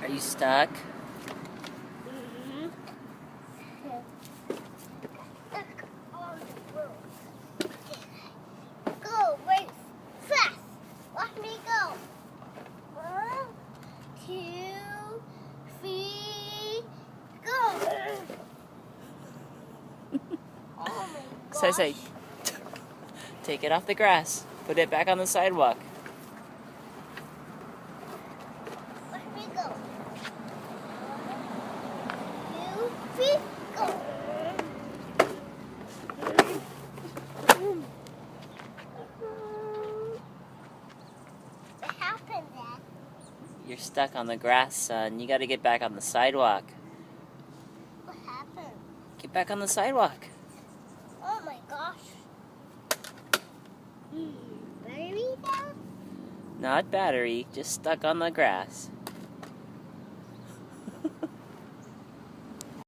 Are you stuck? Mm-hmm. Stuck on the road. Go, race, fast. Watch me go. 1, 2, 3, go. Oh my gosh. Say, take it off the grass. Put it back on the sidewalk. Watch me go. 1, 2, 3, go. What happened, Dad? You're stuck on the grass, son. You gotta get back on the sidewalk. What happened? Get back on the sidewalk. Oh my gosh. Battery down? Not battery, just stuck on the grass.